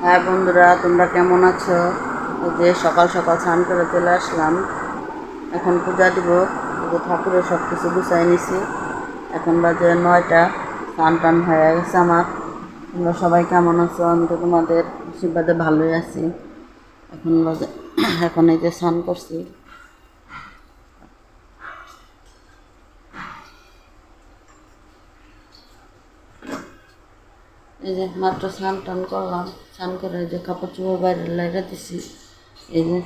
হ্যাঁ বন্ধুরা, তোমরা কেমন আছো? এই যে সকাল সকাল স্নান করে চলে আসলাম। এখন পূজা দিব। এই যে ঠাকুরের সব কিছু গুছাই নিছি। এখন বাজে 9টা। স্নান টান হয়ে গেছে আমার। তোমরা সবাই কেমন আছো? আমি তো তোমাদের আশীর্বাদে ভালোই আছি। এখন বাজে এখন এই যে স্নান করছি। এই যে মাত্র স্নান টান করলাম। স্নান করে এই যে কাপড় চোপড় বাইরে লাইরা দিছি। এই যে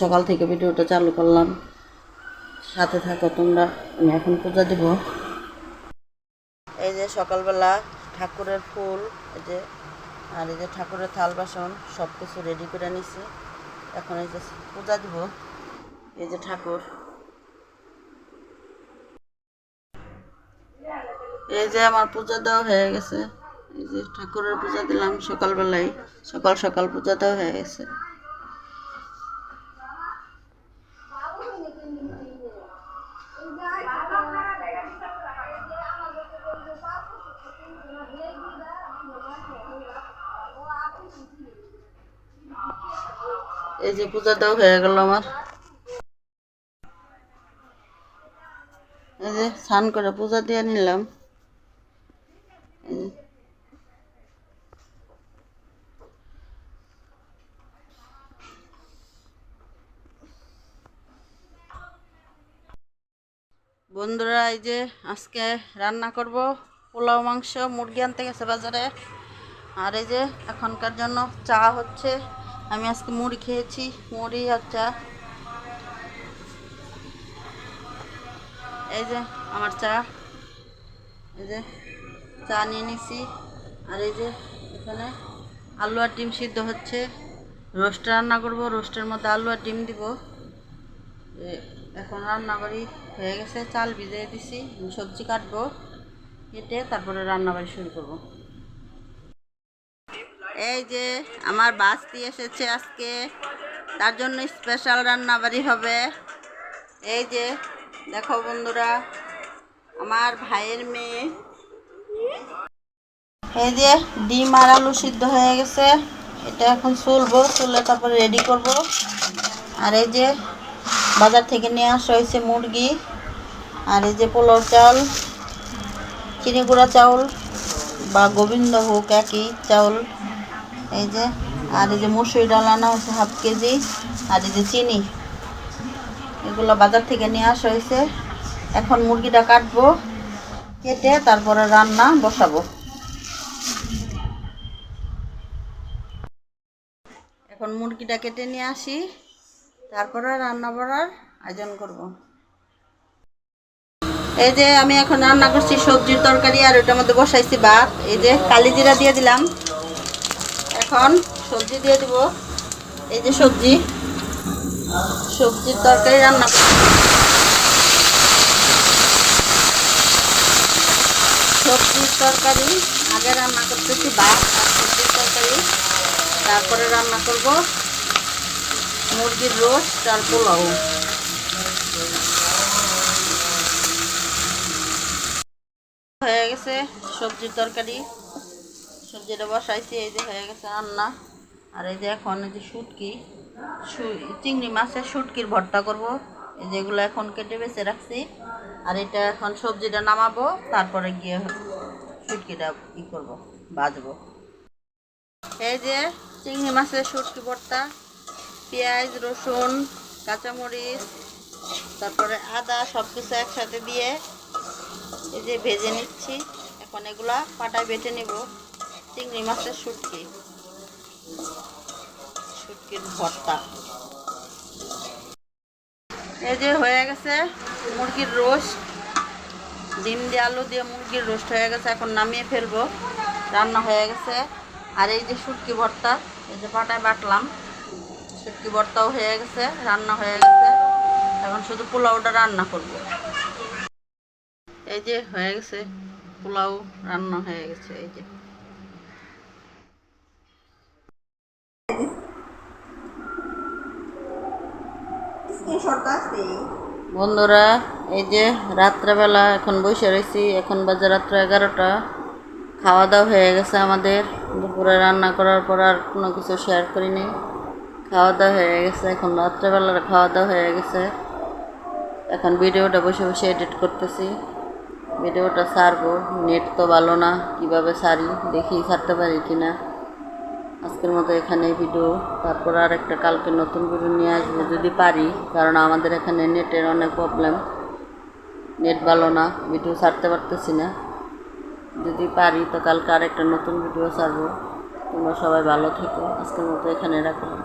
সকাল থেকে ভিডিওটা চালু করলাম, সাথে থাকো তোমরা। আমি এখন পূজা দিব। এই যে সকালবেলা ঠাকুরের ফুল, এই যে আর এই যে ঠাকুরের থাল বাসন সব কিছু রেডি করে নিছি। এখন এই যে পূজা দিব। এই যে ঠাকুর, এই যে আমার পূজা দেওয়া হয়ে গেছে। এই যে ঠাকুরের পূজা দিলাম সকালবেলায়, সকাল সকাল পূজা দেওয়া হয়ে গেছে। এই যে পূজা দেওয়া হয়ে গেল আমার। এই যে স্নান করে পূজা দিয়ে নিলাম। বন্ধুরা, এই যে আজকে রান্না করব পোলাও মাংস। মুরগি আনতে গেছে বাজারে। আর এই যে এখনকার জন্য চা হচ্ছে। আমি আজকে মুড়ি খেয়েছি, মুড়ি আর চা। এই যে আমার চা, এই যে চা নিয়ে নিছি। আর এই যে এখানে আলু আর ডিম সিদ্ধ হচ্ছে। রোস্ট রান্না করব, রোস্টের মধ্যে আলু আর ডিম দিব। এখন রান্না করি হয়ে গেছে, চাল ভিজিয়ে দিছি। সবজি কাটবো, কেটে তারপরে রান্নাবাড়ি শুরু করব। এই যে আমার বাস্তি এসেছে আজকে, তার জন্য স্পেশাল রান্নাবাড়ি হবে। এই যে দেখো বন্ধুরা, আমার ভাইয়ের মেয়ে। এই যে ডিম আর আলু সিদ্ধ হয়ে গেছে, এটা এখন চুলবো, চুলে তারপরে রেডি করব। আর এই যে বাজার থেকে নিয়ে আসা হয়েছে মুরগি। আর এই যে পোলাও চাল, চিনি গুঁড়া চাউল বা গোবিন্দভোগ একই চাউল। এই যে আর এই যে মসুর ডাল আনা হয়েছে হাফ কেজি। আর এই যে চিনি, এগুলো বাজার থেকে নিয়ে আসা হয়েছে। এখন মুরগিটা কাটবো, কেটে তারপরে রান্না বসাবো। এখন মুরগিটা কেটে নিয়ে আসি, তারপরে রান্না করার আয়োজন করব। এই যে আমি এখন রান্না করছি সবজির তরকারি, আর ওটার মধ্যে বসাইছি ভাত। এই যে কালি জিরা দিয়ে দিলাম। এখন সবজি দিয়ে দিব। এই যে সবজির তরকারি রান্না করছি। সবজির তরকারি আগে রান্না করতেছি, ভাত আর সবজির তরকারি। তারপরে রান্না করব মুরগির রোস্ট আর পোলাও। হয়ে গেছে সবজির তরকারি, সবজিটা বসাইছি। এই যে হয়ে গেছে রান্না। আর এই যে এখন এই যে চিংড়ি মাছের শুটকির ভর্তা করব। এই যেগুলো এখন কেটে বেছে রাখছি। আর এটা এখন সবজিটা নামাবো, তারপরে গিয়ে শুটকিটা করব, ভাজবো। এই যে চিংড়ি মাছের শুটকি ভর্তা, পেঁয়াজ রসুন কাঁচামরিচ তারপরে আদা সব কিছু একসাথে দিয়ে এই যে ভেজে নিচ্ছি। এখন এগুলা পাটায় বেটে নেব। চিংড়ি মাছের শুটকির ভর্তা। এই যে হয়ে গেছে মুরগির রোস্ট, ডিম দিয়ে আলু দিয়ে মুরগির রোস্ট হয়ে গেছে। এখন নামিয়ে ফেলবো, রান্না হয়ে গেছে। আর এই যে শুটকি ভর্তা, এই যে পাটায় বাটলাম, শুটকি ভর্তাও হয়ে গেছে, রান্না হয়ে গেছে। এখন শুধু পোলাওটা রান্না করব। এই যে হয়ে গেছে পোলাও, রান্না হয়ে গেছে। এই যে বন্ধুরা, এই যে রাত্রেবেলা এখন বসে রয়েছি। এখন বাজে রাত্র 11টা। খাওয়া দাওয়া হয়ে গেছে আমাদের। দুপুরে রান্না করার পর আর কোনো কিছু শেয়ার করিনি। খাওয়া দাওয়া হয়ে গেছে, এখন রাত্রেবেলার খাওয়া দাওয়া হয়ে গেছে। এখন ভিডিওটা বসে বসে এডিট করতেছি। ভিডিওটা ছাড়বো, নেট তো ভালো না, কীভাবে ছাড়ি দেখি ছাড়তে পারি কি না। আজকের মতো এখানেই ভিডিও, তারপর আর একটা কালকে নতুন ভিডিও নিয়ে আসবো যদি পারি, কারণ আমাদের এখানে নেটের অনেক প্রবলেম, নেট ভালো না, ভিডিও ছাড়তে পারতেছি না। যদি পারি তো কালকে আর একটা নতুন ভিডিও ছাড়বো। তোমরা সবাই ভালো থেকো, আজকের মতো এখানে রাখলাম।